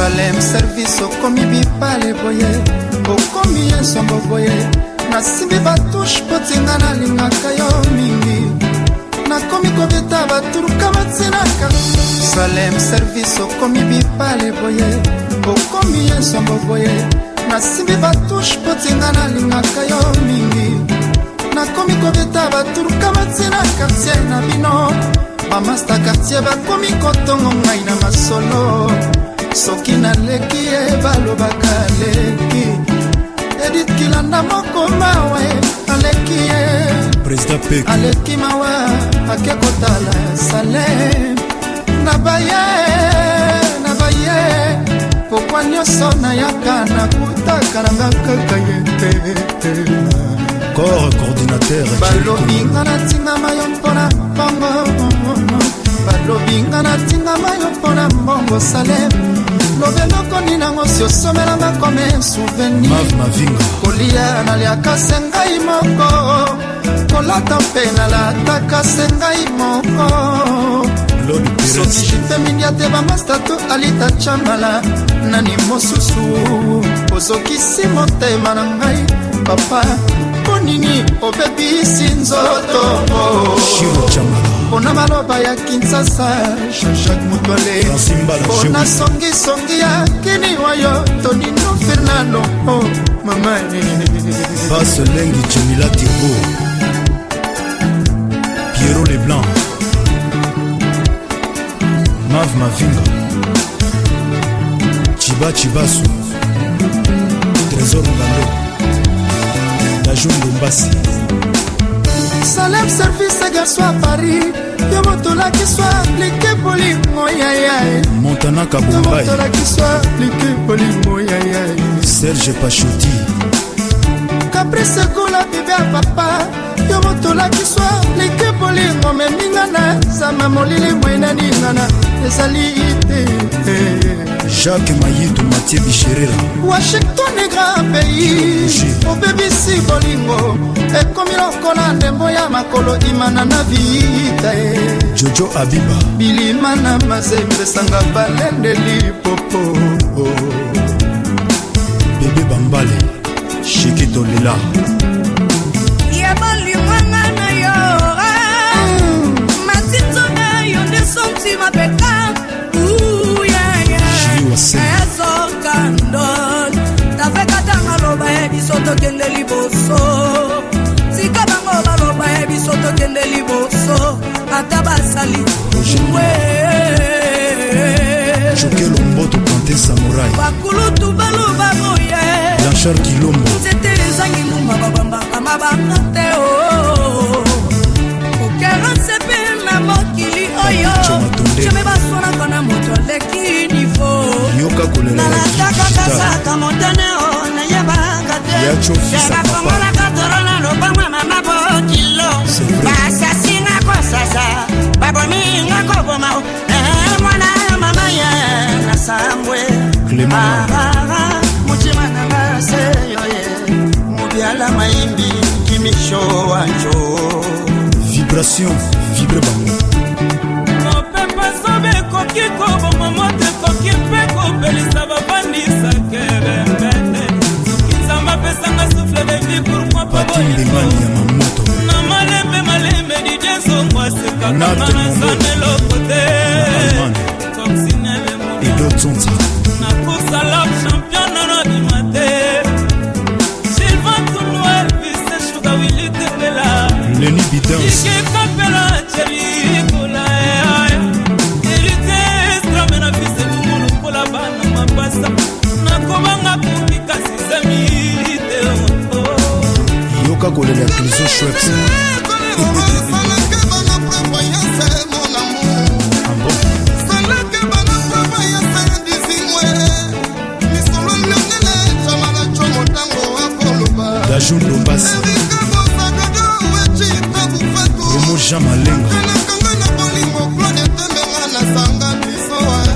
Salem service okomi bipale boye okomi ensombo boye nasimbi batushe potinga nalingaka yo mingi nakomi kobeta baturuka matsinaka Salem service okomi bipale boye okomi ensombo boye nasimbi batushe potinga nalingaka yo mingi nakomi kobeta baturuka matsinaka quartier na bino bamasta quartier bakomi kotongo ngai na masolo soki naleki balobaka leki Edith Kilanda moko mawe aleki Président Pek aleki mawa ake kotala Salem nabaye pokwa nyonso nayaka nakutaka nanga kaka ye corps coordinateur balobinga natingama yo mpona mbongo balobinga natingama yo mpona mbongo Salem lobeloko ninango si osomelanga kome souvenir kolia naliaka se ngai moko kolata mpe nalataka se ngai moko soki jipe mindia te bamastatu alita chamala nani mosusu ozokisi motema na ngai papa ponini obebisi nzoto mpona maloba ya Kinshasa Jean-Jacques Mutwale mpona songisongi ya kini wayo Tonino Fernando mama Basse Lengi Jamila Tirbo Pierrot Leblanc Mav Mavinga Chibasu Trésor Ngando Dajou Ndombasi Salem service garçon à Paris yo motola qui soit appliqué polimo yaya Montana Kabombai motola qui soit appliqué polimo yaya Serge Pachoti Caprice Gola bébé à papa yo motola qui soit appliqué polimo memingana sama molili mwena ningana esalite Jacques Mayito Mathieu Bicherera Washington est grand pays obebisi bolingo ekomi lokola ndembo ya makolo imana na vita Jojo Abiba bilima na mazembe sanga balende lipopo Bébé Bambale Shikito Lela Yabali mwanga na yora Matito na yonde sonti mapeka Ezo kandol Tafeka tanga loba bisoto kende liboso Sika bango baloba bisoto kende liboso Atabasali Choke Lomboto Kante Samurai Bakulutu baloba moye Blanchard Kilombo Zete lezangi lumba babamba Amabanga teo Okera sepe na mokili oyo Cheme basona kona moto leki nifo Yoka kolela Nalataka kasaka motane o na yebaka te Yacho fisa papa Yabakongola katorona lopangwa mama bokilo Basasina kwa sasa Babominga koboma Mwana mama ye Nasambwe Muchima nanga seyoye Mubiala maimbi Kimisho wanjo Vibration Vibre bango Koki kobo mote koki pe kopelisa babandisa kebembete Kinzamba pesanga souffle de vie pourquoi pas Patinde mani ya mamoto Na malembe di jeso mwase kakama na zane lokote Koksinele muna Edo Tsonsa Na kusa lap champion na di mate Silvan Tunwel vise shuga wili tepela Lenny Bidance Ike kapela cheri kula Yoka kolela Clison Schweppes Dajou Ndombasi Romo Jean Malenga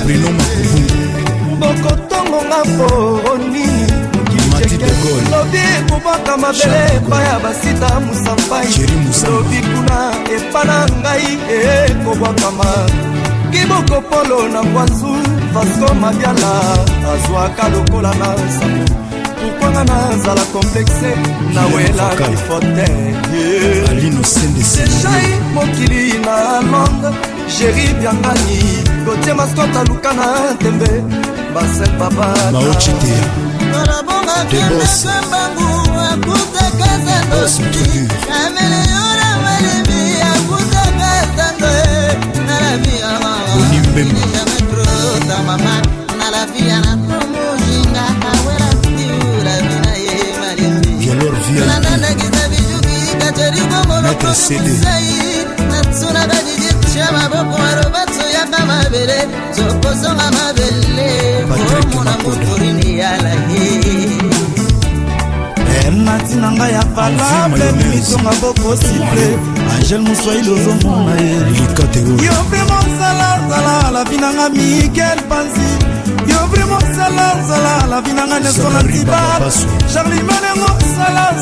Bruno Makubungu bokotongo nga poni Mati de Gaulle lobi ekobaka mabele epai ya basita musampai lobi kuna epana ngai ekobwakama kiboko polo na ngwanzu Vasco Madiala azwaka lokola na nsambo pourquoi nazala complexe nawela kifote Sejai mokili na Londres Jerry Biangani Gauthier Mascota Luka na Tembe Basel Baba Maochitea De Boss Boss Mutrudur Onimbemba Violor VIP Maître CD Patrick Makoda natina ngai ya valable mitonga bokosible Angel Mouswaili ozomona ye yo vraiment zala la vie nanga Miguel Panzi yo vraiment zala la vie nanga Nestor Antibar Charlie Manengo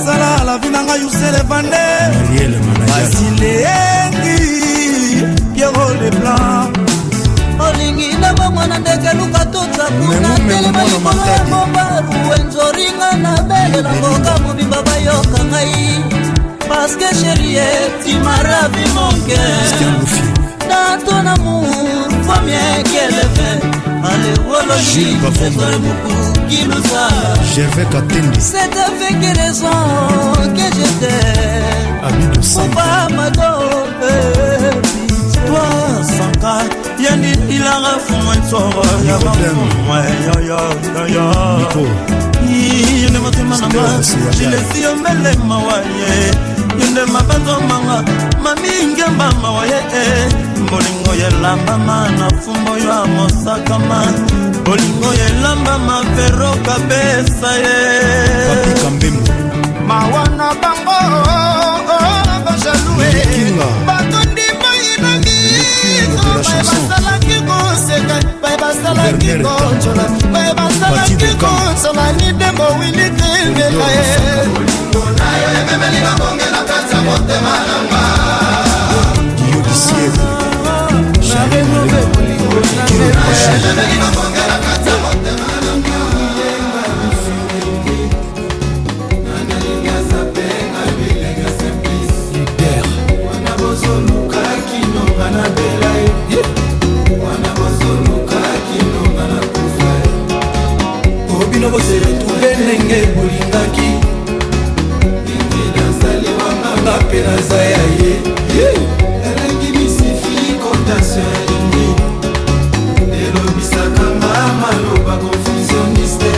zala la vie nanga Youssel Evande Basilengi Pierrot Leblanc olingi na bongo na ndeke luka totsakuna telema likolo ya bombaru enzoringa na bele na boka mobimba bayoka ngai paske sherie timaravi monke na ton amour premier keleve alewololi kiluza c'est avec raison que j'étais pas madope toi sanka Yandi ilanga fumwa nsoro ya bamwa yo yende matema na ma jilesi yo mele mawaye yende mabanzo manga maminge mama waye bolingo yelamba mana fumbo yo amosaka man bolingo yelamba mavero kabesa ye Papi Kambembo mawana bango bajalue batondi moyinangi basalaki koseka basalaki konjola basalaki konsola nidembo wilikimbela ye nayo ememeli babongela kati ya motema nanga Diodisiego narenove bolingo ememeli babongela kati ya motema nanga obino bosele tubenenge bolingaki ingedazaliwanga mpe naza ya ye elengi misifi kontasio ya lingi elobisaka nga maloba confusioniste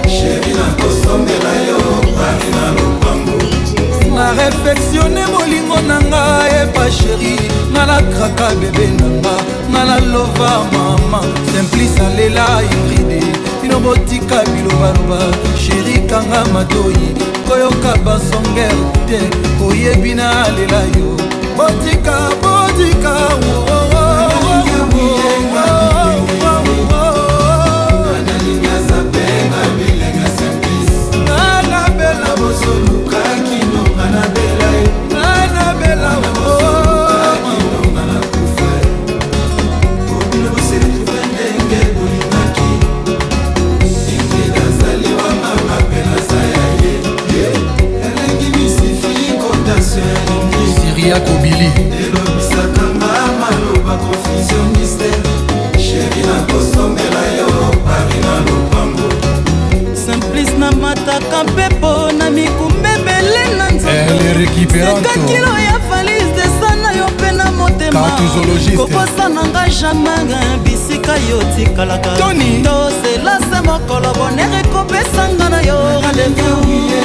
sheri nakosombela yo bani na lopango na reflexione bolingo na nga epa sheri nga nakraka bebe na nga nga nalova mama simplice alela ibride bino botika bilobaloba sheri kanga matoi koyoka basonger te oyebi na alela yo botika Siria Kobili elobisaka nga maloba confusioniste sheri nakosomela yo pari na lopango simplice na mataka mpepo na mikumbebele na nzokaka kilo ya valise desana yo mpe na motema kokosa na nga jamai bisika yo tikalaka tosela se mokolo bonere kopesanga na yo rendez-vous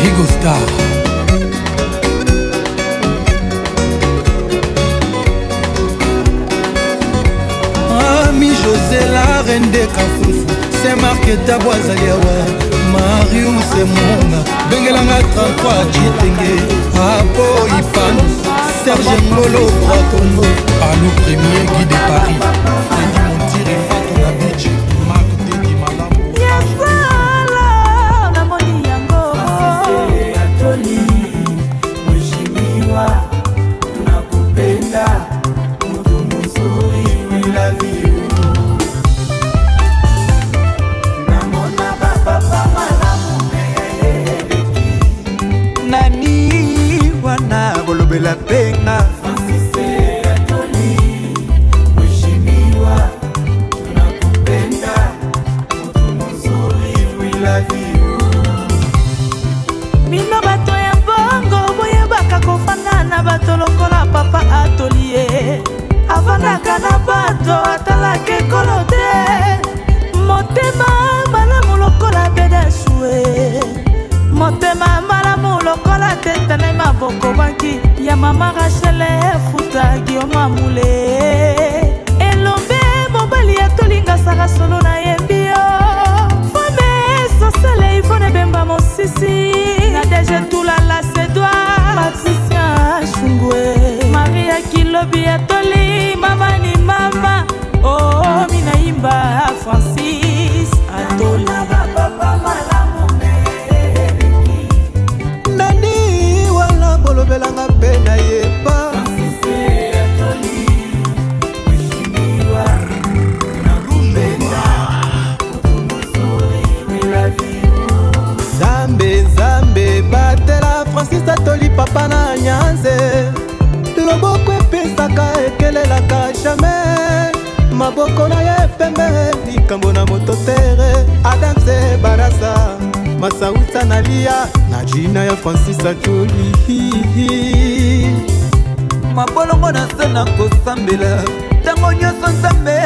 Rigo Star Ami José la reine de Kafufu c'est marqué Tabouazali awa Marius Monga bengelanga 33 Chitenge Apo Ipan Serge Ngolo Bracongo Alou Premier Guy de Paris Freddy Montiri Fatou Nabidji Marc Dedi Malambo Bino bato ya bongo boyebaka kofanda na bato lokola papa Atelier avandaka na bato atalaka ekolo te motema malamu lokola bedasue motema malamu lokola tetane maboko banki ya mama Rachele futa Guillaume Mule elombe mobali atolinga saka solo na yembio fome sosele ifone bemba mosisi Nadege Toulala Sedouard Patricia Chungwe Maria Kilobi Atoli Mama ni mama Oh Minaimba Francis Atoli Nani wala bolobelanga pena yepa Zambe batela Francis Atoli papa na nyanze loboko epesaka ekelelaka jamais maboko na ye pembe likambo na moto tere Adamse Barasa Masauta na lia na jina ya Francis Atoli mabolongo na se na kosambela ntango nyonso nzambe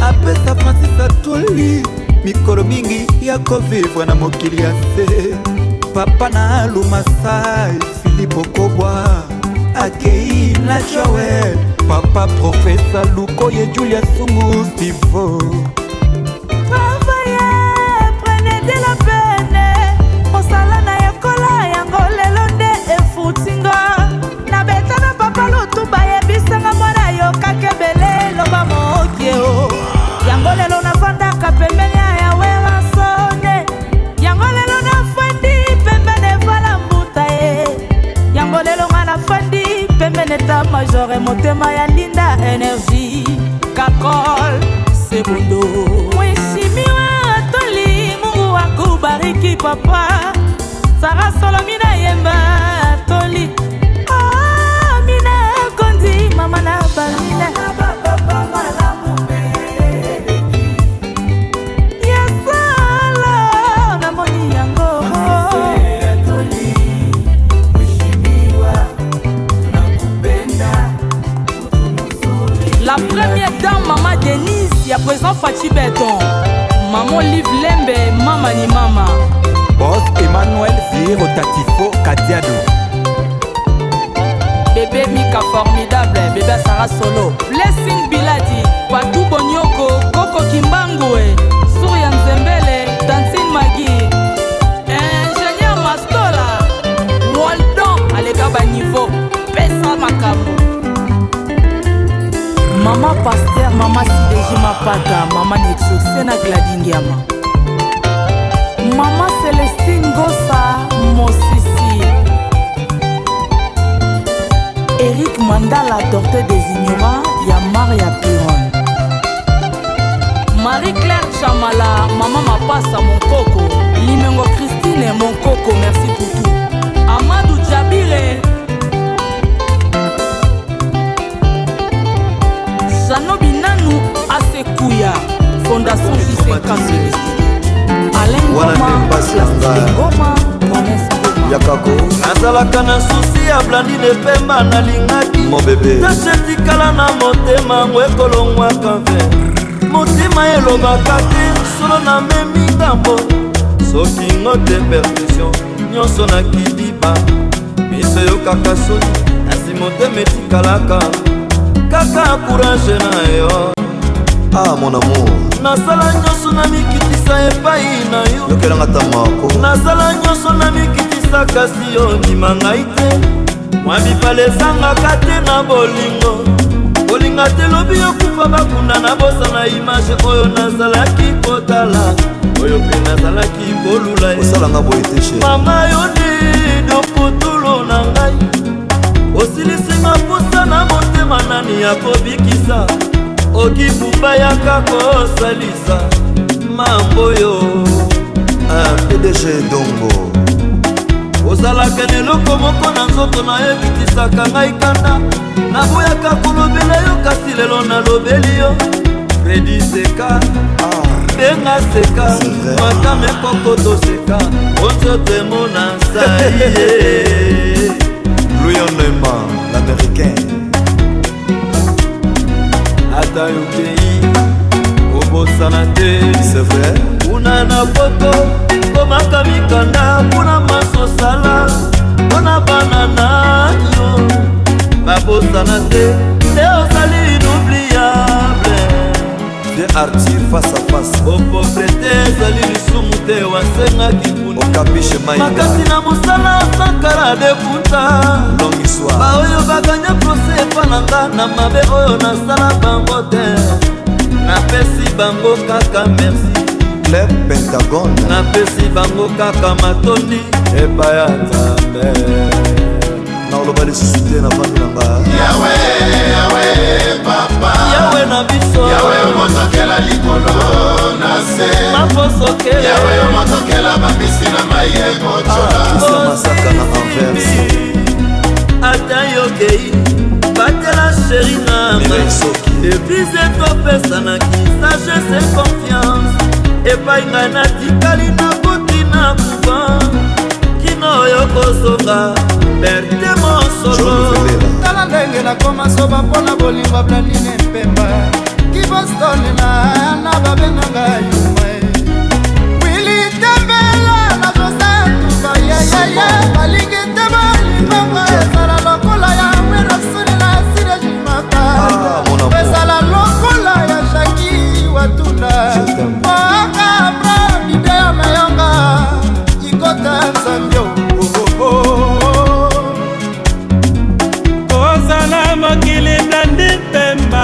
apesa Francis Atoli mikolo mingi ya kovivre na mokili ya se papa na Lumasai Philippe Okobwa akei na Joel papa profesa Lukoye Julia Sungu Stivo Travaillez, prenez de la peine osala na yekola yango lelo nde efutinga na beta na papa lutuba yebisanga mwana yo kakebele loba mokio yango lelo navandaka pembeni Neta majore motema ya linda energie Kakol Sebondo Mweshimiwa Atoli Mungu wakubariki papa Sara Solomina Yemba Atoli Ah Mina Kondi Mama na Balina Yasala Namoni yango La première dame, Maman Denise, il y a présent Fatih Béton. Maman Liv Lembe, Mama ni Mama. Boss Emmanuel Ziro Tatifo Katiado. Bébé Mika formidable, bébé Sarah Solo. Blessing Biladi, Patou Bonyoko, Koko Kimbangwe, Surya Nzembele, Tantine Magui. Ingénieur Mastola, Waldon, Alekaba Niveau, Pesa Makambo. Mama Pasteur, Mama Sideji Mapata, Mama Nexoxena Gladingiama. Mama Célestine Gossa, Mosisi. Eric Mandala, docteur des ignorants, Yamaria Piron. Marie-Claire Chamala, Maman Mapassa, mon coco. Limengo Christine, mon coco, merci pour tout. Amadou Djabire. Sanobi Nanou Asekouya, Fondation JCK. Alain Goma, Yakako nazalaka na susi ya Blandine Pemba nalingaki mon bébé nasetikala na motema ngo ekolongwaka ve motima elobaka te solo na memi ngambo soki ngote percussion nyonso na kidiba miso yokaka soni asi motema etikalaka kaka courage na yo. Ah mon amour nasala nyonso na mikitisa epai na yo yokelanga tamako nasala nyonso na mikitisa kasi yo ndima ngai te mwa mibale ezangaka te na bolingo kolinga te lobi yokufa bakunda na bosa na image oyo nazalaki kotala oyo mpe nazalaki kolula osalanga boye te she mama yo ndi doputulo na ngai osilisinga posa na motema nani ya kobikisa okibumba yaka kosalisa mambo yo PDG Dongo ozalaka neloko moko na nzoto na yo ekitisaka ngai kanda naboyaka kolobela yo kasi lelo nalobeli yo Fredi Seka benga seka matame koko toseka ozotemona sai Louis Onema, l'américain. ata yokei obosana te, c'est vrai. kuna na poto komaka mikanda kuna masosala mpona bana na yo babosana te te ozali inoubliable. Viens Arthur face à face. opauvreté ezali lisumu te wasengaki kuna Okapishe Maïga. makasi na mosala sankara deputa Longue histoire. baoyo baganya prose epa na nga na mabe oyo nasala bango te napesi bango kaka merci. Club Pentagone. napesi bango kaka matondi epai ya nzambe na oloba lisusu te na vandi na nga yawe yawe papa yawe na biso yawe omotokela likolo na se maposoke yawe omotokela bambisi na mai ekocola kisa masaka na Anvers ata yokei batela sheri nanga Mireille Soki eglize topesanaki sagesse confiance epai ngai natikali nakoti na kuba kino oyo kozonga berte mosolo tala ndenge nakoma soba mpona bolingo blandine mpemba kibostone na babenganga yuma wili tembela na josatuba yayaya balingi te balinganga ezala lokola ya werasuni na sirejimaka ezala lokola ya shaki watunda oakabra idea mayonga ikota nzambio kozala mokili blandi mpemba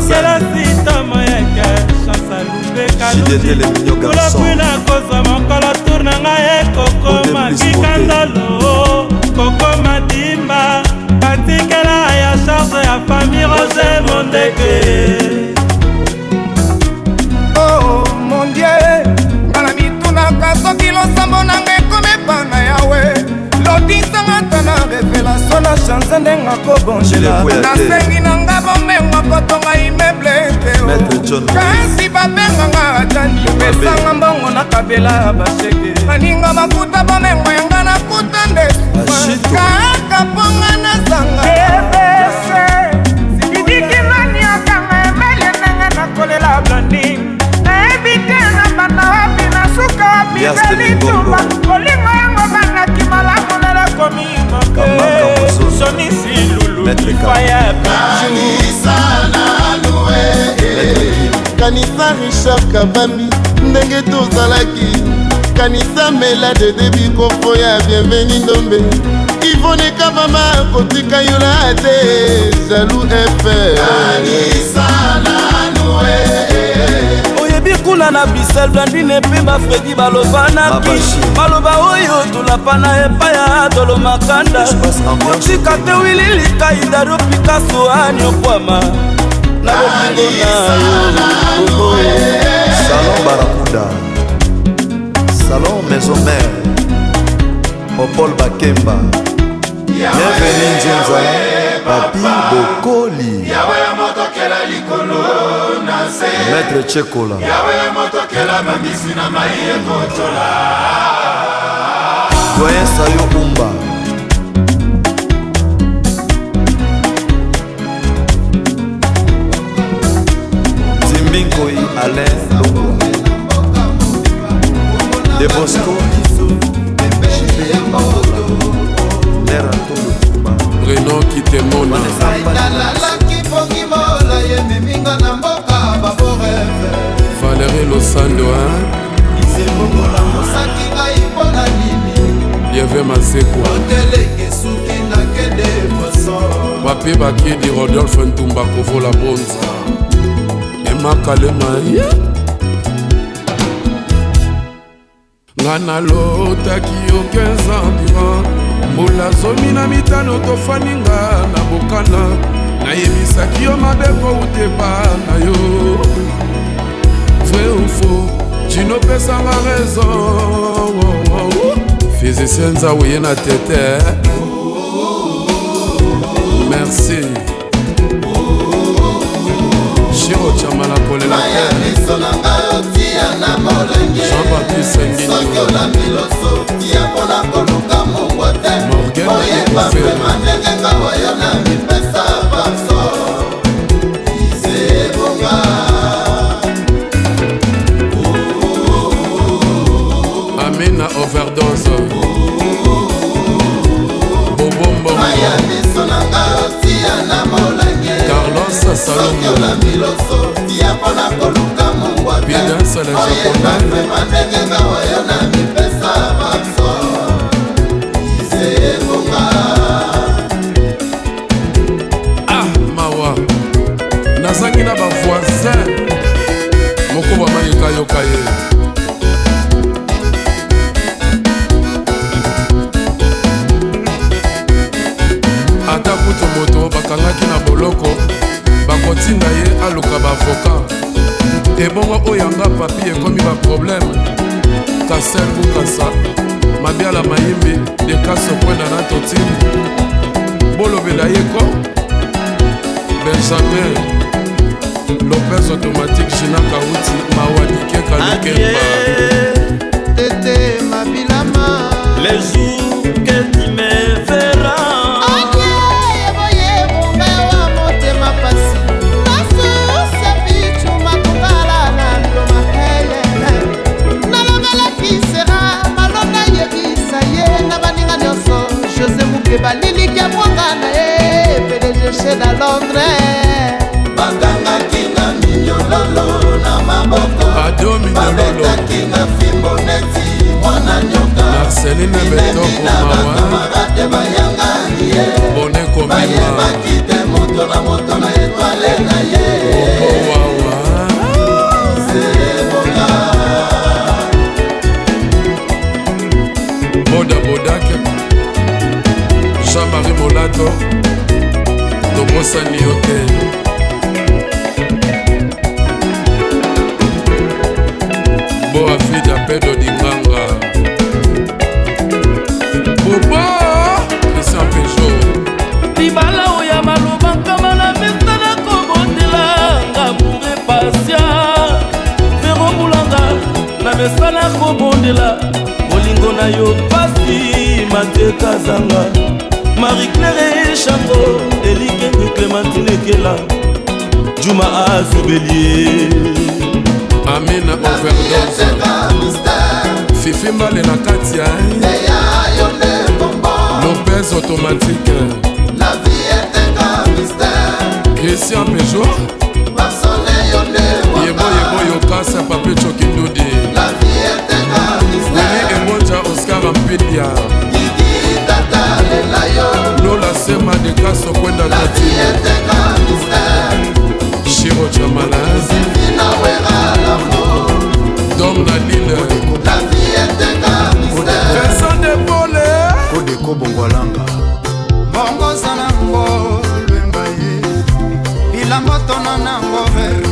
kela sita moyeke chansa lubekalulapwi na kozwa mokolo tour na ngai ekokoma kikandalo kokoma dimba batikela ya charge ya famille rose mondeke. oh mon dieu ngala mitunaka soki losambo nanga ekomepanga yawe lotisanga ta na revelation na chanse ndenge akobongela nasengi nanga bomengo kotonga imeble te kasi babenganga atani pesanga mbongo na kabela ya basheke baninga makuta bomengo yanga nakuta nde kaka mponga nazanga sididikimani akanga emeli ndenge nakolela blandi nayebi te na banda wapi na suka wapi belituba olingo yango bangaki malamu lelo komi moke sonisi lulu faya kanisa Richard Kabambi ndenge tozalaki kanisa mela de debi kofo ya bienveni ndombe ivone kabama kotika yola te jalou efe kanisa nanue oyebi kuna na bisel blandine mpemba fredi balobanaki baloba oyo tolapana epai ya tolo makanda motika te wililika idaro pikaso aniokwama na bolingo na yo Salon Barracuda Salon Maison Mère Paul Bakemba Bienvenue Nzenza Papi Bokoli Maître Tchekola Doyen Sayo Umba Timbinkoy Alain Longwa De Bosco Renaud Kitemona Valérie Losando Lieve Masekwa Bape Bakidi Rodolphe Ntumba Kovola Bonza Emma Kalema Ngana lotaki yo 15 ans durant mbula zomi na mitano tofaninga na bokana nayebisaki yo mabe koutepa na yo vrai ou faux jinopesanga raison physicien nzawu ye na tete merci Chiro Chamala Polela molenge Jean-Baptiste Ngindi soki olambi loso tia mpona koluka mongwa te oyeba vrema ndenge nga oyo na mipesa baso isebonga Amina overdose Bobombo maya miso nanga tia na molenge Carlos soki olambi loso tia mpona koluka mongwa te oyeba vrema ndenge nga oyo na mipesa baso isebonga mawa nazangi na bavoisin moko bamayekayoka ye ata kutu moto bakangaki na boloko bakotinda ye aluka bavoka ebongo oyo anga papi ekomi baprobleme kasel bukasa mabiala mayimbi dekaso kwenda na totini bolobela ye ko Benjamin Lopez automatique Gina Kauti Mawadike Kalukemba Tété Mabilama les jours que tu me verras José Moukebalilike mwanga na ye PDG na Londres bakangaki na minyololo na maboko babetaki na fimbo neti mwana nyoka Marceline Betoko Mamarate bayangani ye bayebaki te moto na moto na etwale na ye sebonga Boda Bodake Jean-Marie Molato tobosani yo te boafida pedo dinganga bobo Christian Peugeot libala oya maloba nkama na mesa na kobondela nga mure pasia verobulanga na mesa na kobondela bolingo na yo pasi mateka zanga Marie-Claire Chango Elikenge Clémentine Kela Juma Azubelie Amina overdose Fifi Mbale na Katia Lopez automatique La vie est un grand mystère Christian Peugeot Yebo Yokasa Pape Chokindodi La vie est un grand mystère Willy Emonja Oscar Ampidia Lola Sema de Kaso Kwenda Tati Shiro Chamalaz Dom Nalile Vincent de Pole Kodeko Bongwalanga Bongo Sanango Lwemba ye Bilambo Tono Nango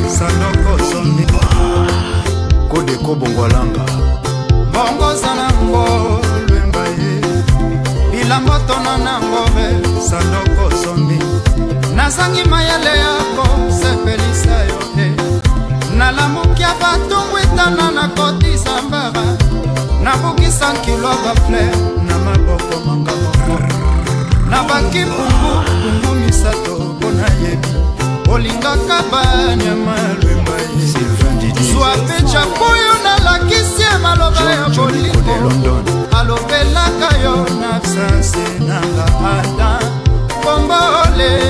Sanoko Somni Kodeko Bongwalanga Bongo Sanango Lwemba ye Bilambo Tono Nango Sanoko Somni Nazangi mayele yako sepelisa yo te nalamukia batungwitana na kotisa mbara nabukisa nkilo bafler na maboko manga moko na bakimpungu pungu misato mpona yebi olingaka banyama lwemba ye zwa pecha koyo nalakisi ye maloba ya bolingo alobelaka yo na absence nanga ata kombole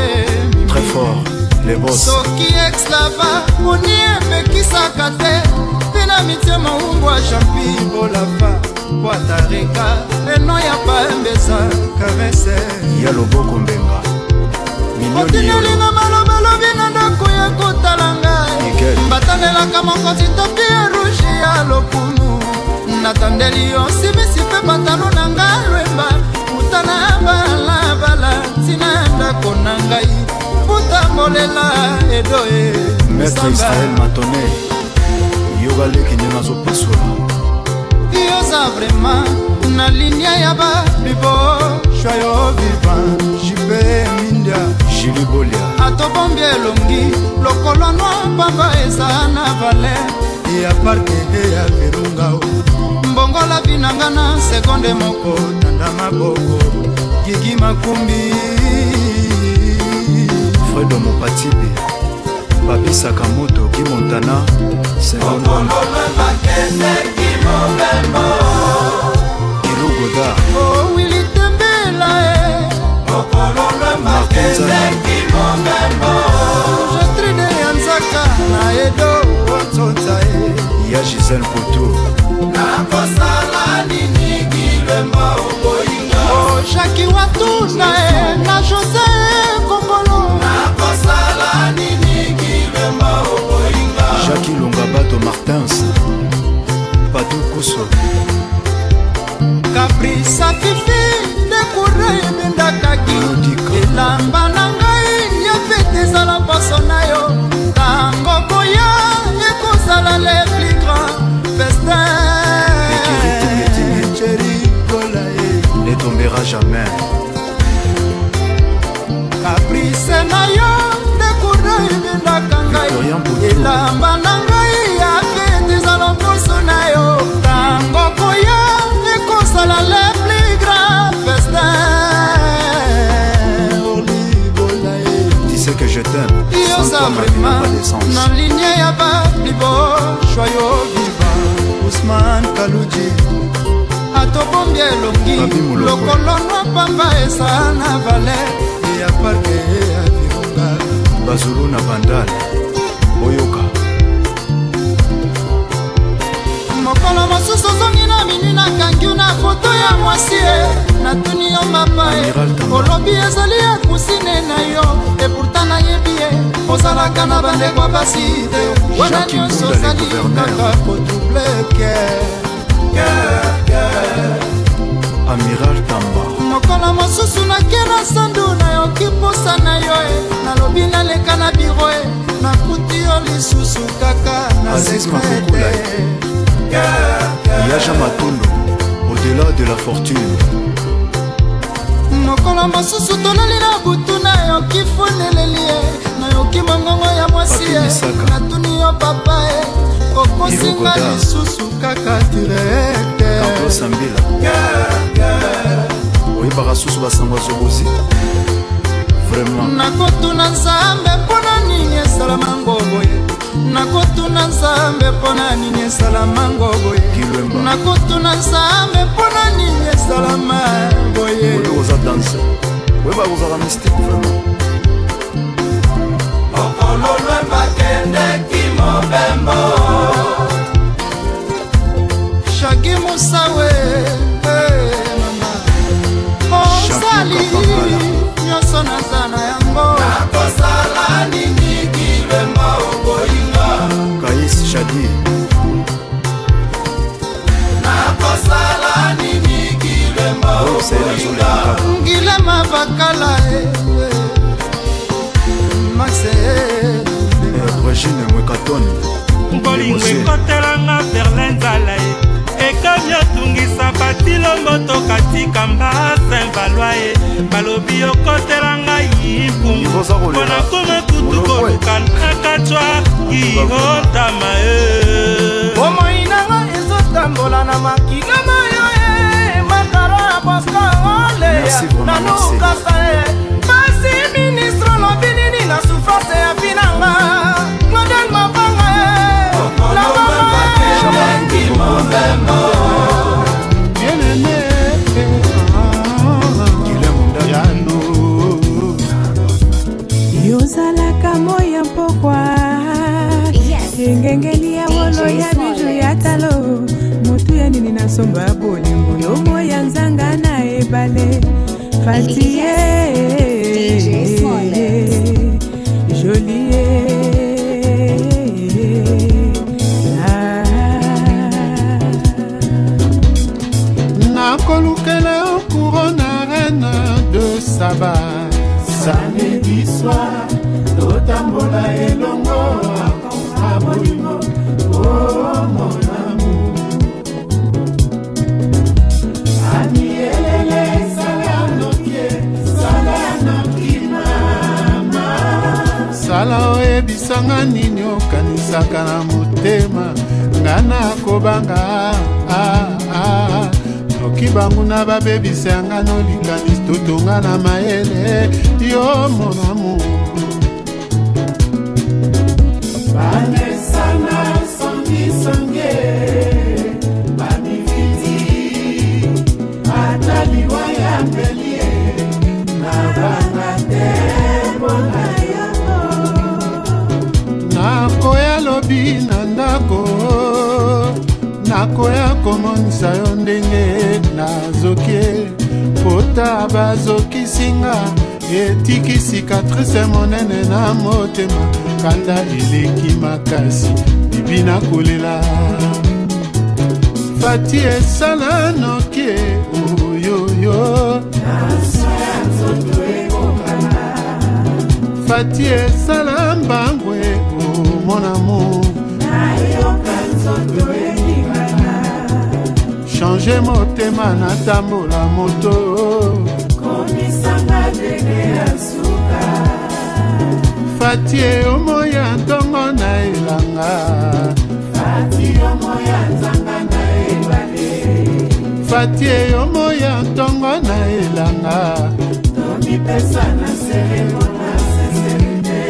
Très fort, les boss soki exlava moni epekisaka te mpena mitie maumbwa jampi bolafa poatareka eno ya paembeza karese ya loboko mbenga otinelinga maloba lobi na ndako ya kotala ngai batandelaka mokonzi topi ya rouge ya lokumu natandeli yo simisi mpe patalo na ngai lwemba mutana balabala ntina ndako na ngai putambolela edoe Maître Israël Matone yogaleki nde nazopasola yoza vraimen na linia ya babibo shoyo vivant jipe mindia Julie Bolia atobombi elongi lokolo noa pamba eza na valer ya parke ya virunga mbongola binanga na sekonde moko tanda maboko gigi makumbi Fredo Mopatibi Papi Sakamoto Guy Montana Seconde Kilo Goda oh Willy Tembela Martin Zana Jetrine Yanzaka na Edo Otsotsa Ya Gisèle Poto nakosala nini kilema oboyinga oh Jackie Watuna na José Kongolo nakosala nini kilema oboyinga Jackie Longabato Martins Patu Kuso Caprice Fifi Dekure Bendakaki elamba na ngai nyepete ezala poso na yo tango koya ekozala le plus grand festin Ne tombera jamais Caprice na yo Dekure Bendaka ngai elamba na ngai ya pete ezala poso na yo tango koya ekozala le plus grand festin. Tu sais que je t'aime sans toi ma vie n'a pas de sens na ligne ya bablibo joyo viva Ousmane Kaluji atobombi elongi lokolo nwa pamba eza na valer ya parke ya virunga Bazulu na Vandal Boyoka mokolo mosusu ozongi na mini nakangi na foto ya mwasi natuni yo mapa olobi ezali ya kusine na yo epourta nayebi ye ozalaka na bandeko basi te wana nyonso ozali kaka kodouble Amiral Tamba mokolo mosusu nakena sandu nayoki posa na yo nalobi naleka na biro nakuti yo lisusu kaka na sekrete Yaja Matondo au-delà de la fortune mokolo mosusu tolali na butu nayoki funeleli nayoki mongongo ya mwasi natuni yo papa okosinga lisusu kaka direkte Sambila oyebaka susu basango zobozi vraiment nakotuna nzambe mpona nini esalamango boye nakotuna nzambe mpona nini esalamango boye nakotuna nzambe mpona nini esalama boye oza danse oyeba kozala mystique vraiment okololwe bakendeki mobembo Shagi Musawe ozali nyonso naza na yango nakosala nini kilema oboyinga Kais Shadi nakosala nini kilema oboyinga ngilema bakala maxe Regine Mwekatoni bolingo ekotelanga berlin nzala ekami otungisa batilombo tokatika mba saint valoi ye balobi okotelanga yipumbu mpona koma kutu koluka nakatwa kiotama ye bomoi nanga ezotambola na makilama yo makara boskangoleya nanukasa ye basi ministre lobi nini na souffrance ya binanga model mabanga ye yozalaka moya mpokwa engengeli ya wolo ya biju ya talo motu ya nini na somba bolingo lomo ya nzanga na ebale fatie jolie nakolukela couronne reine de Saba samedi soir totambola elongo akonga bolingo oh mon amour ani elele sala nokie sala nokima babebisanga nini okanisaka na motema nga nakobanga noki bangu na babebisanga nolikanisi totonga na mayele yo monamu banesana sangisange bamifiti ataliwa ya mbelie na banga te mona yango nakoya lobi na ndako nakoya komonisa yo ndenge nazoki pota bazokisinga etiki cicatrice monene na motema kanda eleki makasi bibi nakolela fati esala nokie oyoyo fati esala mbangwe o mon amour change motema natambola moto komisanga ndenge ya suka fati omo ya ntongo na elanga fati omo ya nzanga na ebale fati omo ya ntongo na elanga tomipesa na seremo na sincerité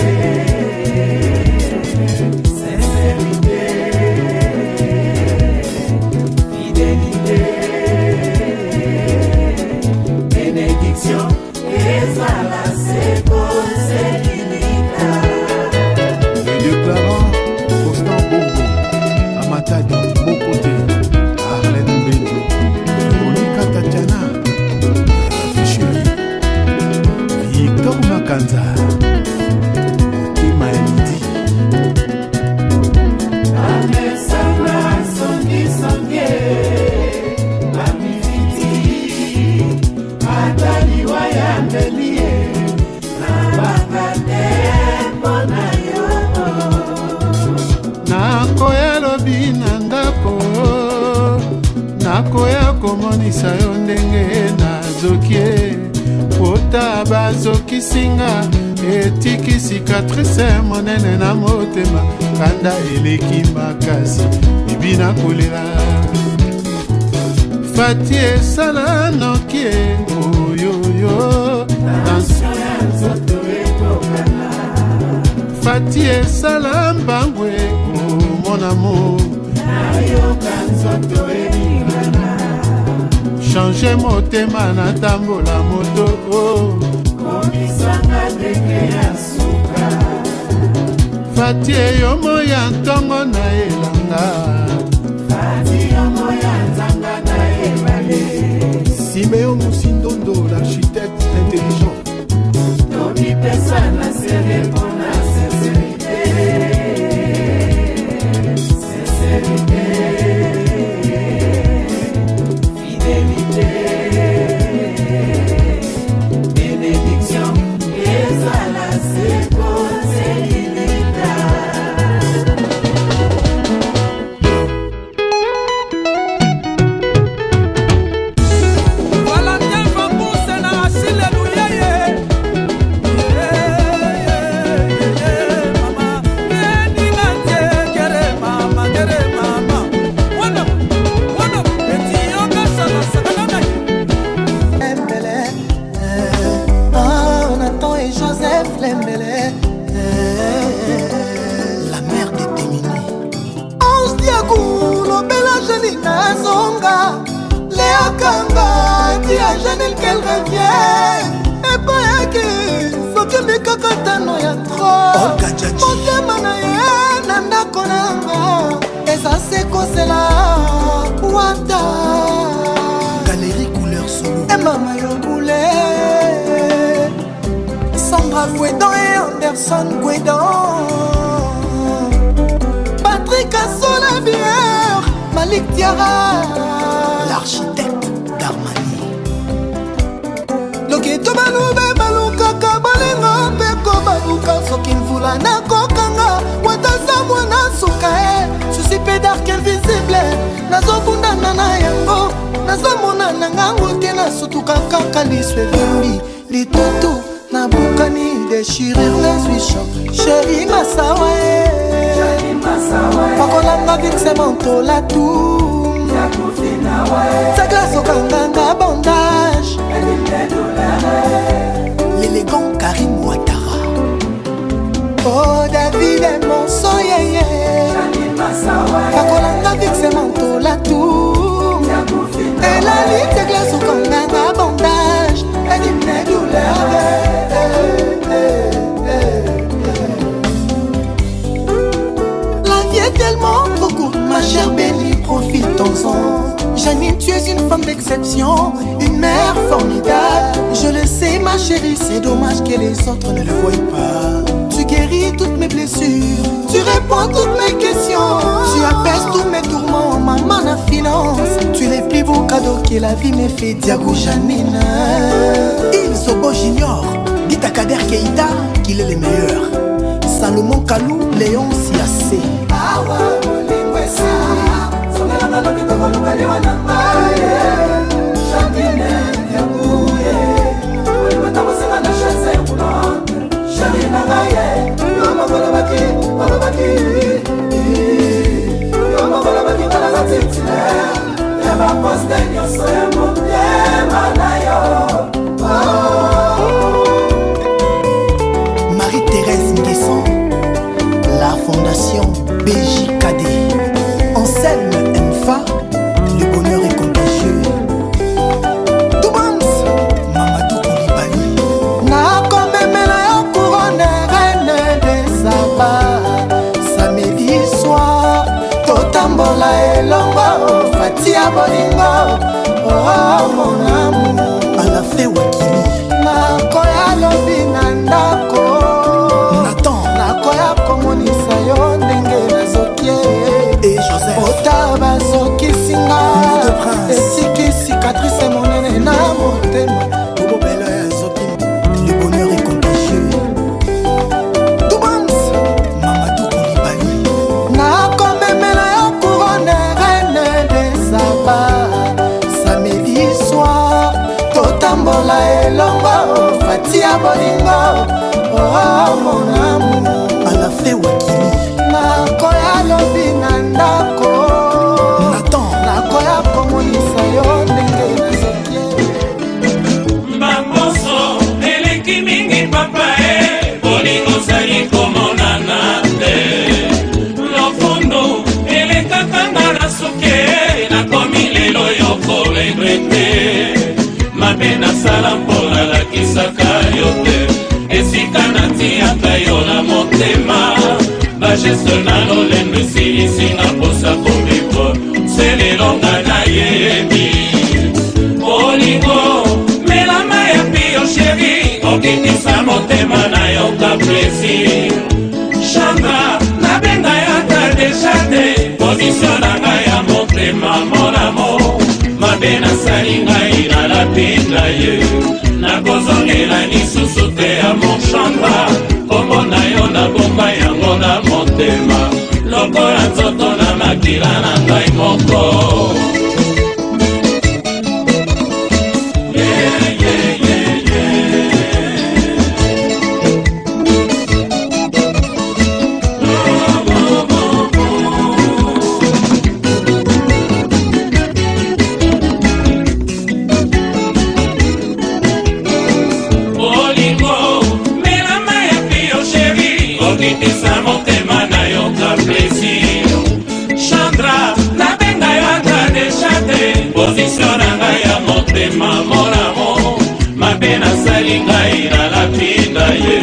sincerité fidélité bénédiction ezala seko selimika Dieu Clara Constant Bongo Amatadi Bokote Arlène Mbenzo Monica Tatiana Ficheri Victor Makanza Imaelidi Amesana Songi Songe Amifiti Ataliwa ya Mbelie Nabangate Mona Yobo nakoya lobi na ndako nakoya komonisa yo ndenge nazokie pota bazokisinga etiki cicatrice monene na motema kanda eleki makasi bibi nakolela fati esala nokie oyoyo fati esala mbangwe o mon amour change motema natambola moto komisanga ndenge ya suka fati eyomo ya ntongo na elanga fati yomo ya nzanga na ebale Siméon Moussindondo l'architecte intelligent tomipesa na seremo na sincerité sincerité fidélité bénédiction ezala seko selimika Valentin Fambouse na Achille Luyeye mama endinga ntekere mama tere mama wana etiyoka sala sakana Lembele, Nathan et Joseph Lembele, La mère de Témini Onze Diagoul, Bella Janina Zonga, Léa Kanga, Dia Janel qu'elle revient, et pas que, faut que mes kakatano ya trop, Olga Djadji. Motema na ye, Nanda Konanga, Eza Seko Sela, Wanda, Galerie couleur solo et Mama Yoboulé, Sandra Guédon et Anderson Guédon, Patrick Assola Bière, Malik Diarra, L'architecte d'Armani Loketo balube balukaka balenga peko baluka soki mvula nakokanga wataza mwana suka susi pe dark invisible nazokundana na yango nazomona na ngango te nasutuka kaka liswe vimbi litutu na Naboukani, déchirer les huichons. Chérie Massawa, Pakolanga vixe manteau la tour. Sa glace au kanganga bandage. L'élégant Karim Ouattara. Oh David et mon soyeye. Pakolanga vixe manteau la tour. Et la ligne de glace au kanganga bandage. Elle dit mes douleurs. La vie est tellement trop courte, ma chère Bélie, profitons-en. Janine, tu es une femme d'exception, une mère formidable. Je le sais, ma chérie, c'est dommage que les autres ne le voient pas. Tu guéris toutes mes blessures, tu réponds à toutes mes questions. Tu apaises tous mes tourments, maman la finance. Tu es les plus beaux cadeaux que la vie m'ait fait, Diago Janine. Il Sobo Junior, dit à Kader Keïta qu'il est le meilleur. Salomon Kalou, Léon Siassé. Marie-Thérèse Nguesson, la fondation BJKD. Anselme Mfa, le bonheur est contagieux. Toubams, Mamadou Koulibaly. Na komemela ya couronne reine des abats. Samedi soir, totambola elongo. Fatia bolingo, oh mon amour. À la fée Wakili. Na koya lobi na ndako. Nathan, na koya komonisa yo ndenge nazokie. Et Joseph Otaba Zoki Singa Esiki cicatrice monene na motema. Bobo Bella ya Zoki. Le bonheur est contagieux. Toubams, Mamadou Koulibaly. Na komemela ya couronne reine des abats. Samedi soir, totambola elongo. Fatia bolingo, oh mon amour. À la fée Wakili. Na koya lobi na ndako. Nathan, na koya komonisa yo ndenge nazokie. Bamoso eleki mingi papa bolingo zali komonana te. Lofundu elekakanga na suke nakomi lelo yo koregrete. Mabe nasala mpo nalakisaka yo te. Esika natiaka yo na motema. Bageste nano lendo esilisinga posa komibwa. Selelonga na yebi bolingo melama ya pio sheri. Okitisa motema na yo ka plaisir. Chandra nabenga yaka deja te. Position na ngai ya motema mon amour. Mabe nasali ngai na lapinda ye. Nakozongela lisusu te ya mon Chandra. Kombo na yo na bomba yango na motema. Lokola nzoto na makila na ngai moko. Okitisa motema na yo ka plaisir. Chandra nabenga yo ata deja te. Position na ngai ya motema mon amour. Mabe nasali ngai na lapinda ye.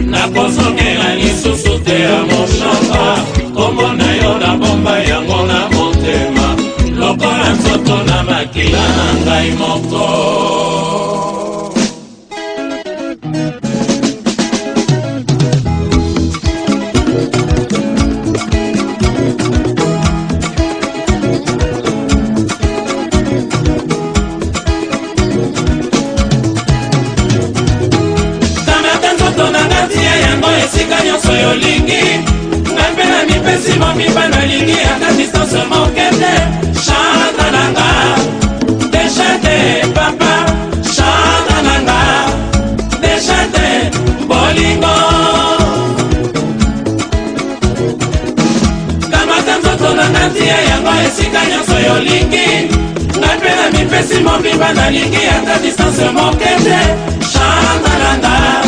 Nakozongela lisusu te ya mon Chandra. Kombo na yo na bomba yango na motema. Lokola nzoto na makila na ngai moko. Esika nyonso yo lingi ngambe na mipesi momiba na lingi ata distance mokende. Chanta nanga deja te papa. Chanta nanga deja te mipesi mobimba nalingi ata distance moke te chambre nanga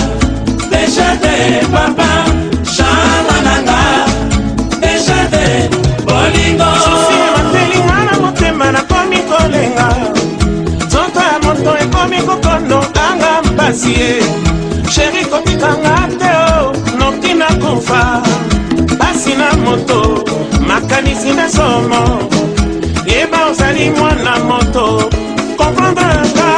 deja te papa chambre nanga deja te bolingo susi matelinga na motema nakomi kolenga nzoto ya moto ekomi kokondo anga mpasi ye sheri kotikanga te o noki na kufa pasi na moto makanisi na somo yeba ozali mwana moto komprendranga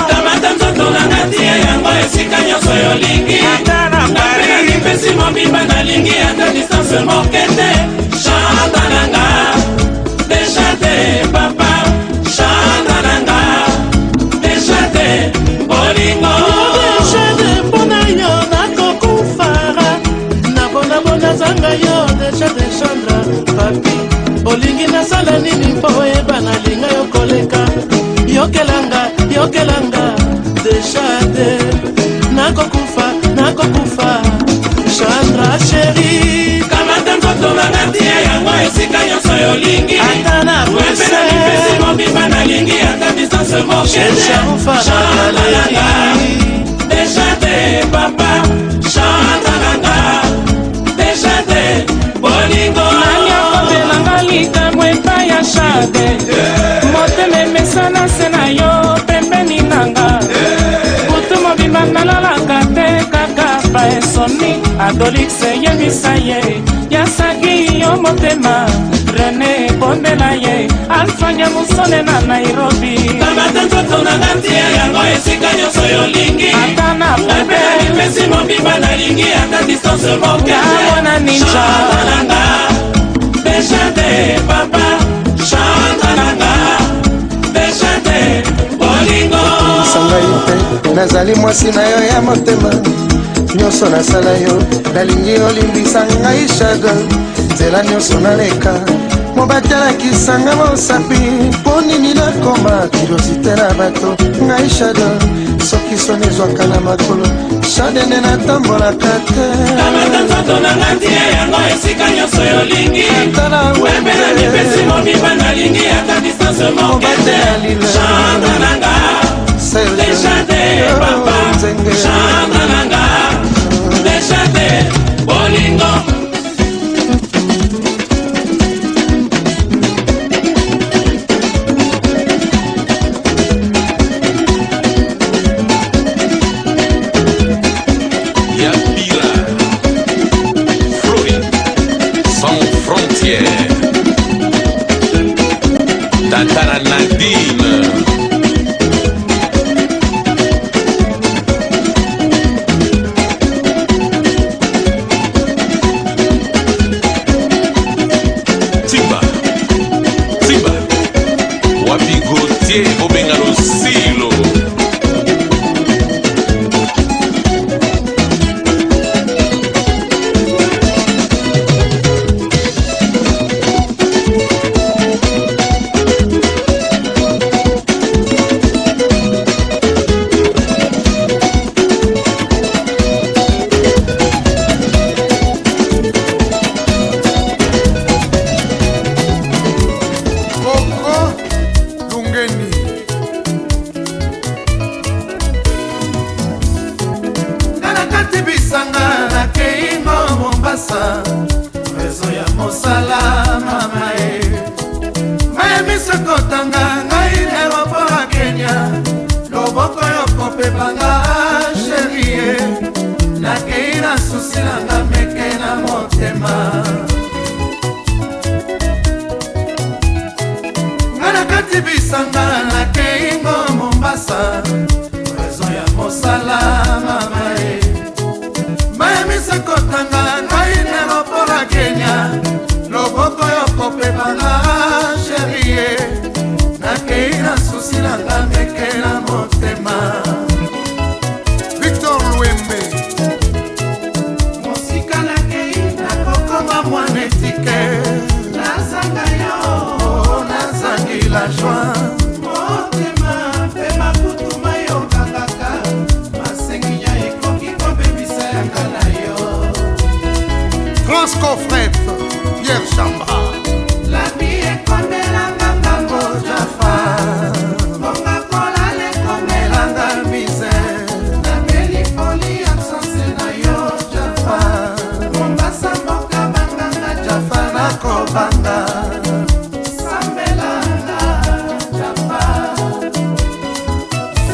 kamata nzoto nanga tie yango esika nyonso yolingi napena lipesi mobimba nalingi ata distance moke te chanda nanga deja te papa chanda nanga deja te bolingo deja te mpona yo nakokufara nabonabona zanga yo deja te chandra papi olingi nasala nini mpo oyeba nalinga yo koleka yokelanga deja te nakokufa chandra sheri kamata nzoto nanga tie yango esika nyonso yolingi ata na wepena lipesi mobimba nalingi ata distance moke chanda nanga deja te papa chanda nanga deja te bolingo nani akotelanga likambo epai ya shade motema emesana se na yo pembeni nanga butu mobimba nalalaka te kaka paesoni adolise yebisa ye yasaki yo motema rene ekondela ye alfanya musone na nairobi kamata nzoto nanga tie yango esika nyonso yolingi ata na napena lipesi mobimba nalingi ata distance moke amona ninja chanda nanga deja te papa chanda nanga deja te bolingo sangai te nazali mwasi na yo ya motema nyonso nasala yo nalingi olimbisa ngai shaga nzela nyonso naleka mobati alakisanga mosapi mpo nini nakoma kilosite na bato ngai shaga soki soni ezwaka na makolo shade nde natambolaka te kamata nzoto nanga tie yango esika nyonso yolingi wembela mipesi mobimba nalingi ata distance moke te chanda nanga deja te papa chanda nanga deja te bolingo Tatara Nadine Timba Wapi Gautier Obengalo Silo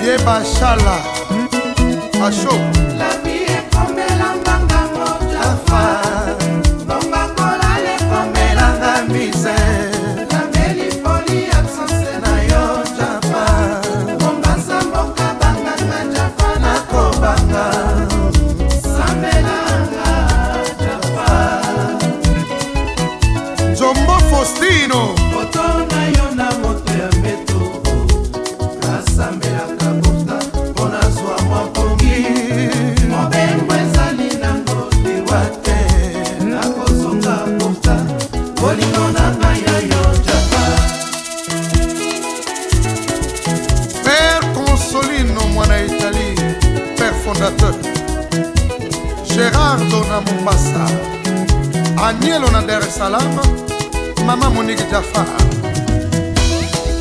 Didier Bachala Acho La vie ekomelanga mojafa bongakola lekomelanga misere nameli poli absence na yo japa bombasa mboka banganga japa nakobanga sambelanga japa Jombo Faustino foto na yo na moto ya mbeto nasambelaka bota mpona zwa mwapongi mobembo ezali nango liwa te nakozonga bota bolingo na ngai ya yo japa Père Consolino mwana Italie Père fondateur Gérardo na Mombasa Anielo na Dar es Salaam Mama Monique Jafar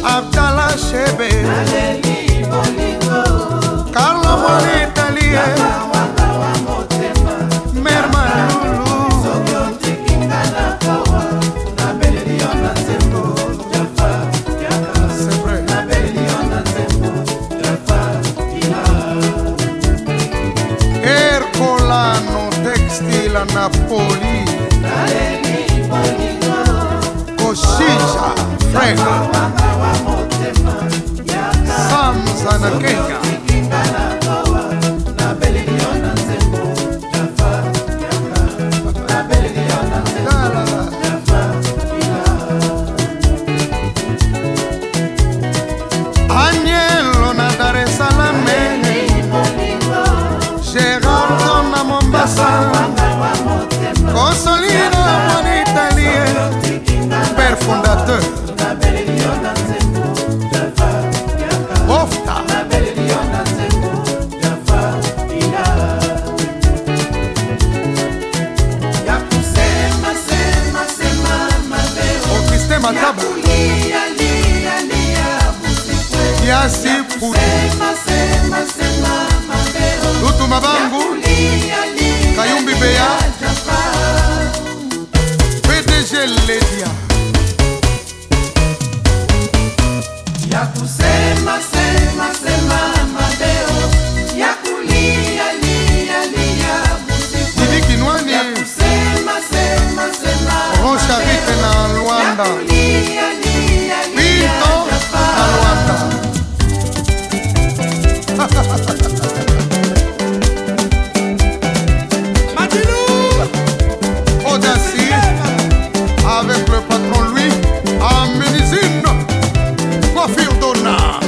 Abdallah Shebe aleli bolingo Carlo mwana Italie wanga wa motema Merma Lulu soki otikinga na kowa nabeleli yo na nzembo japa yaka C'est vrai nabeleli yo na nzembo japa ila Ercolano Textile a Napoli aleli bolingo Koshija Frega wanga wa motema yaka Samza na Kenya otikinga na kowa nabeleli yo na nzembo japa yaka nabeleli yo na nzembo La, la, la. japa ila Agnello na Dar es Salaam Gerardo na Mombasa Consolino mwana Italie Père fondateur Bofta Augustin Mataba Yasi Putu Lutu Mabangu Kayumbi Beya PDG Ledia ya kusema sema sema mabeo ya kulia lia lia busiku Didi Kinwani ya kusema sema sema Roncharite na Luanda lia lia Pinto na Luanda Audacie avec le patron Louis à Ménisine Coiffure Donna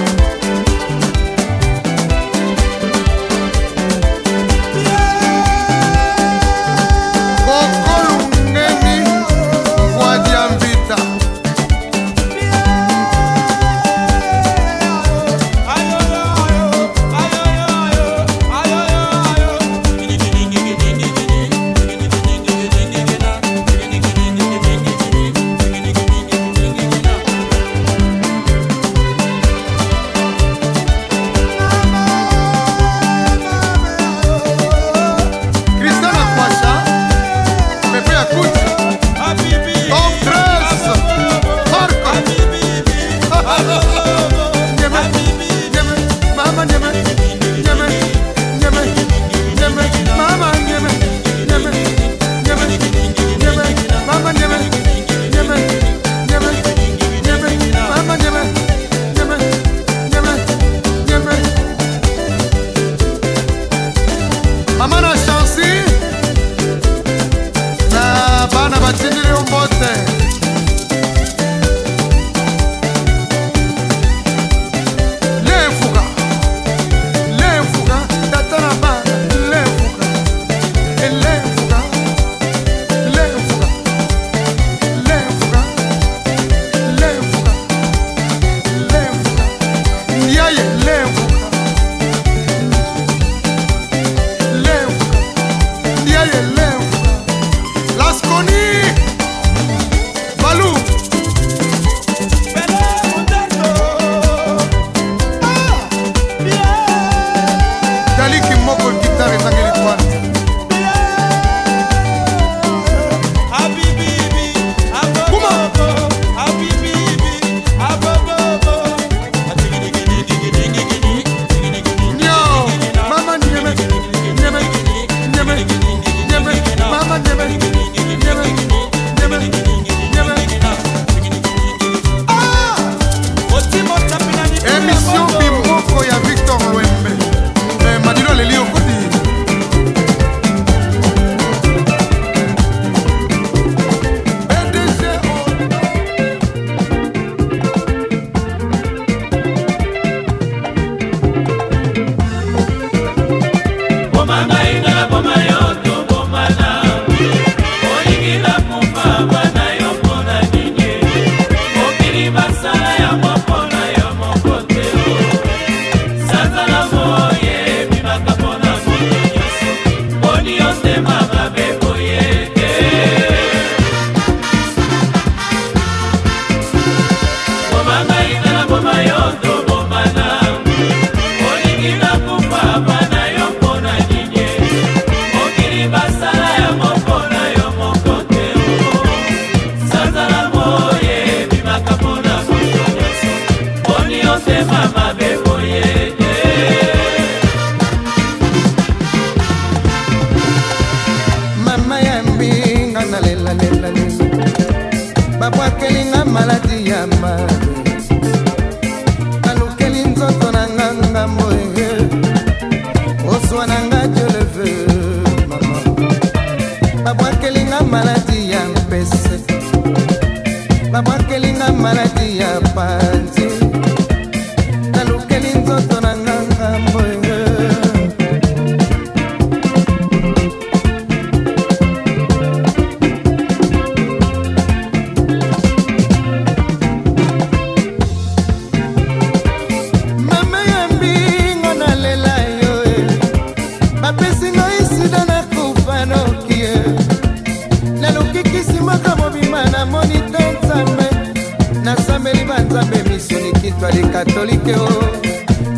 twali katolike o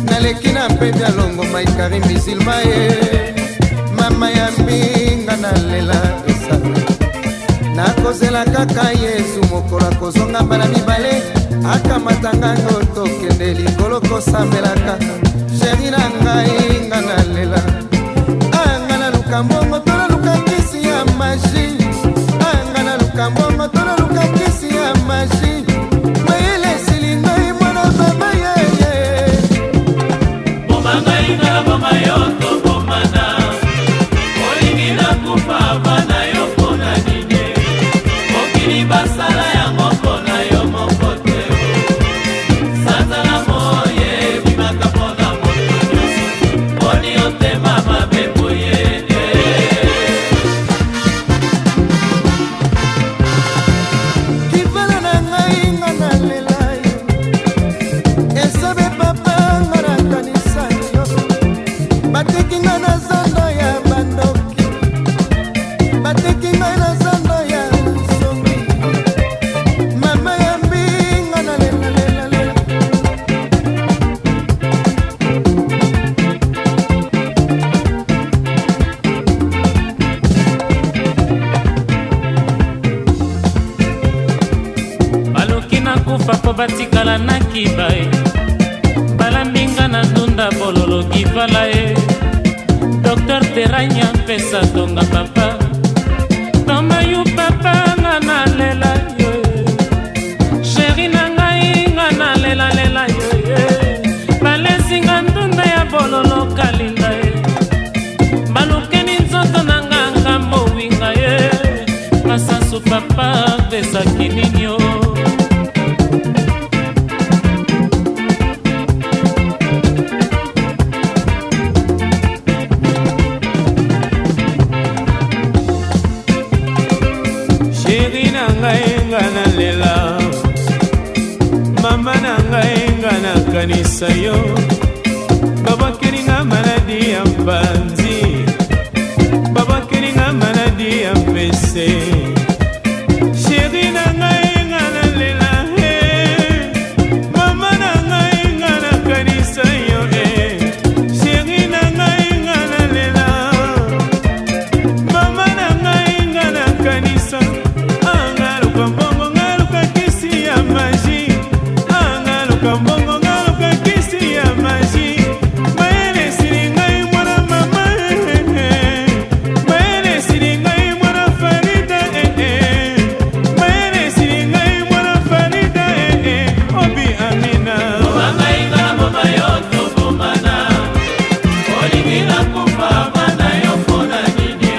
naleki na mpe bya longo maikari misilma ye mama ya mbinga nalela esabe nakozela kaka yesu mokolo akozonga mbala mibale akamatanga ngo tokende likolo kosambelaka sheri na ngai nga nalela anga naluka mbongo tolaluka kisi ya magi anga naluka mbongo tolaluka kisi ya magi mayele esili ngai mwana baba yeye boma ngai nga boma yo tobomana olingi nakufa bana yo mpona nini mokili basala yango mpona yo moko te sanzala moye bimaka mpona moto nyonso mponi otema mabe boye kibala na ngai nga nalela yo esabe papa nga nakanisa yo bateki ngai na zando ya bandoki bateki ngai na zando ya songi mama ya mbinga nalelalelela baluki nakufa mpo batikala na kiba ye balambinga na ndunda bololo kivala ye dokter teranya mpesa tonga papa toma yu papa nga nalela yo sheri na ngai nga nalelalela yo balesinga ndunda ya bololo kalinga ye balukeni nzoto na nga ngambo winga ye masasu papa pesaki nini yo sheri na ngai nga nalela mama na ngai nga nakanisa yo babakeli nga maladi ya mbanzi babakeli nga maladi ya mpese sheri na ngai nga nalela mama na ngai nga nakanisa yo sheri na ngai nga nalela mama na ngai nga nakanisa angaluka mbongo ngaluka kisi ya magi angaluka mbongo ngaluka kisi ya magi mayele esili ngai mwana mama mayele esili ngai mwana farida mayele esili ngai mwana farida obi amina ngai nga mama yo tobomana olingi nakufa bana yo mpona nini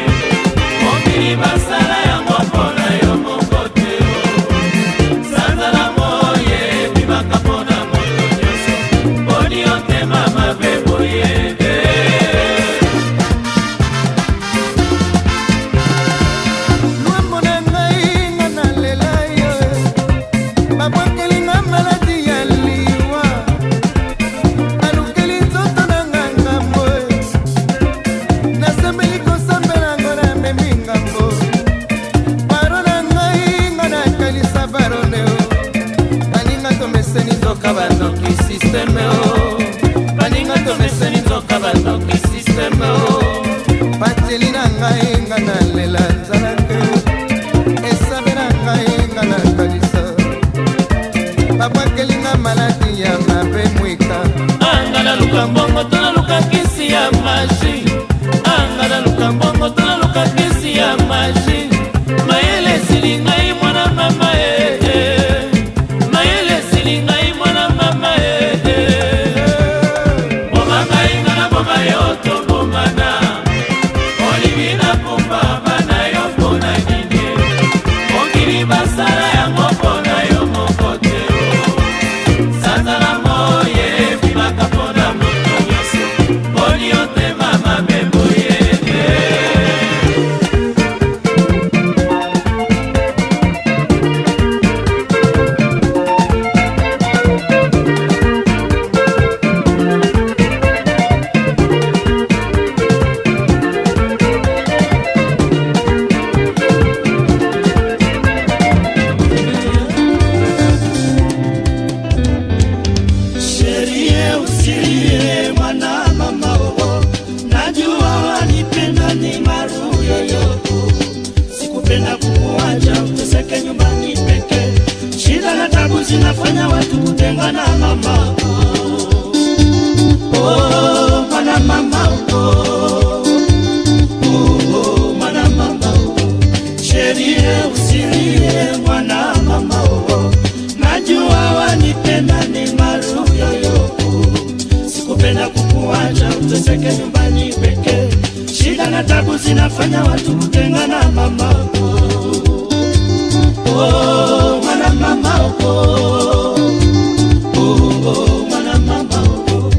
mokili basala yango mpona yo moko te sanzala moye bimaka mpona moto nyonso mponi otema mabe boye lwambo na ngai nga nalela yo babwakeli nga maladi ya liwa balukeli nzoto na nga ngambo nasambeli kosambela ngo namemi ngambo baro na ngai nga nakanisa barone o baninga tomeseni nzoka bandoki sisteme o baninga tomeseni nzoka bandoki sisteme o bateli na ngai nga nalela nzala te esabe na ngai nga nakanisa babwakeli nga maladi ya mabe mwika anga naluka mbongo tonaluka kisi ya magi anga naluka mbongo tonaluka kisi ya magi mayele esili ngai mwana mama mayele esili ngai mwana mama boma ngai nga na boma yo tobomana olingi nakufa bana yo mpona nini mokili basala yango mpona yo moko te sanzala moye bimaka mpona moto nyonso mponi otema mabe boye mwana mama oh, najua wanipenda ni maru yoyo, sikupenda kukuacha uteseke nyumbani peke, shida na tabu zinafanya watu kutengana mama oh, mwana mama oh, oh, mwana mama oh, sherie usilie mwana mama oh, najua wanipenda ni maru yoyo, sikupenda kukuacha uteseke nyumbani peke, shida na tabu zinafanya watu kutengana mama oh, mwana mama oh, oh, mwana mama oh,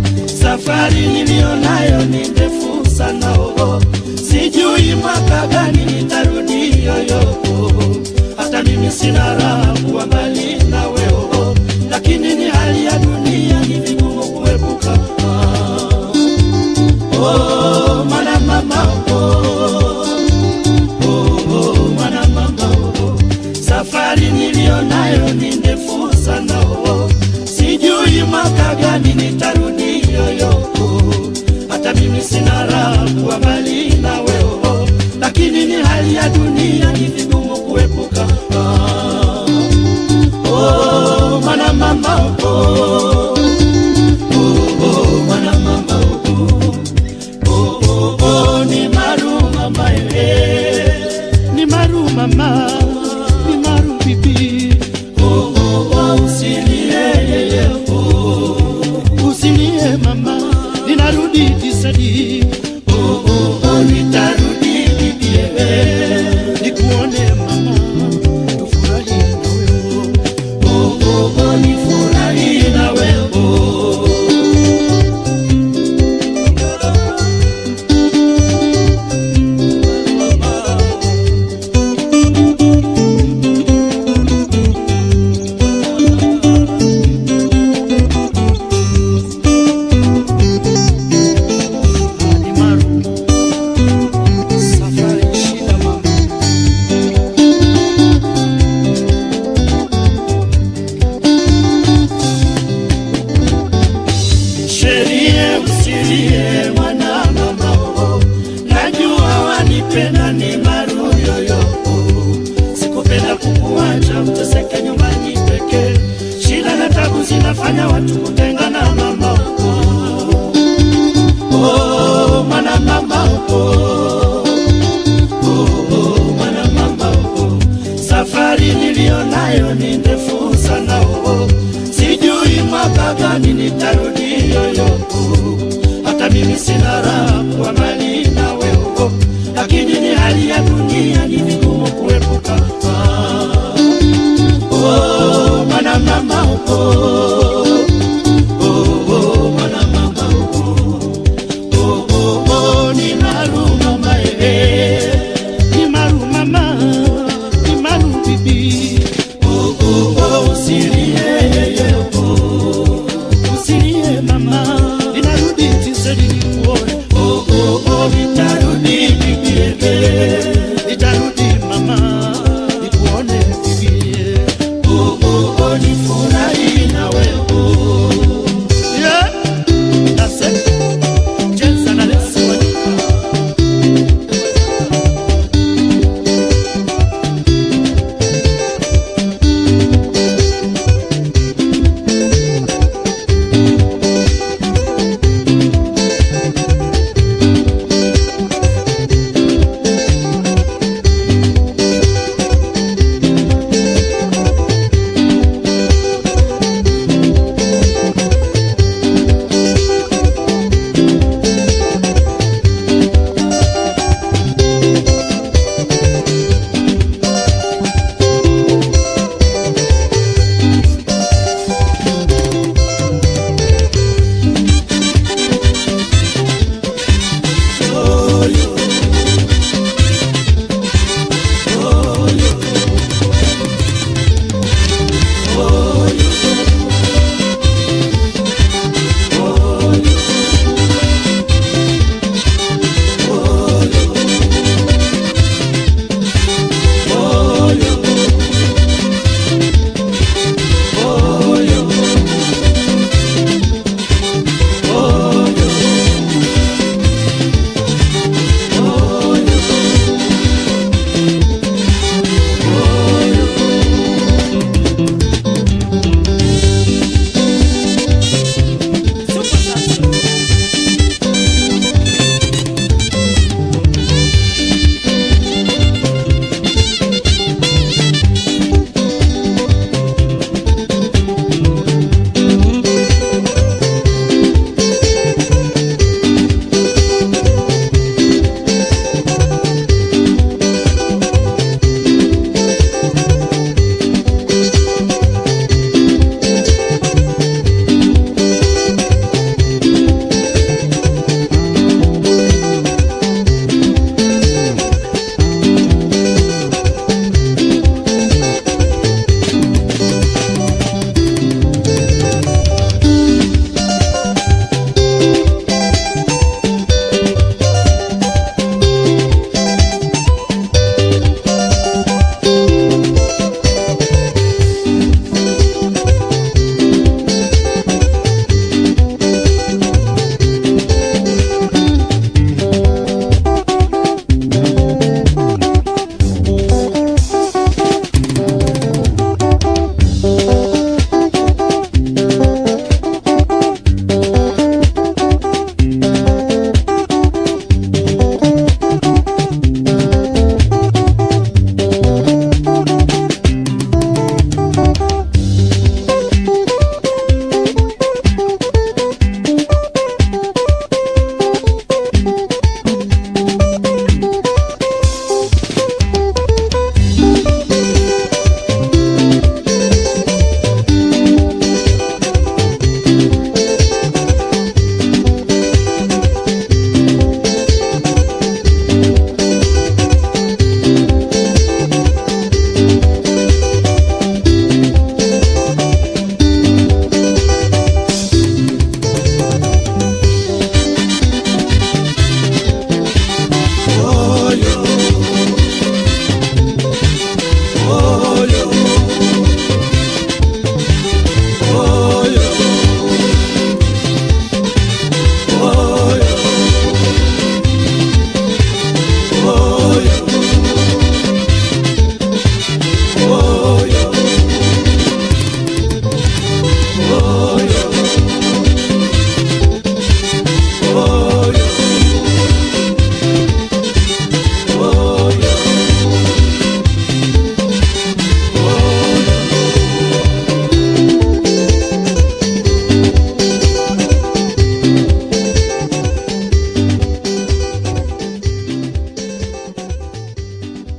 safari nilionayo ni ndefu sana oh, sijui mwaka gani nitarudi yoyo, hata mimi sina raha kuwa mbali nawe oh, lakini ni hali ya dunia, ni vigumu kuepuka oh, mwana mama oh, oh, mwana mama oh, safari nilionayo ni ndefu sana oh, sijui mwaka gani nitarudi yoyo, hata mimi sina raha kuwa mbali nawe oh, lakini ni hali ya dunia, ni vigumu kuepuka oh, mwana mama oh, oh, mwana mama oh, ni maru mama ni maru mama, ni maru bibi oh, usilie usilie mama, ninarudi tisadi oh, nitarudi bibi nikuone mama, tufurahi na wewe oh, nifurahi na wewe zinafanya watu kutengana mama oh, mwana mama oh, oh, mwana mama oh, safari nilionayo ni ndefu sana oh, sijui mwaka gani nitarudi yoyo, hata mimi sina raha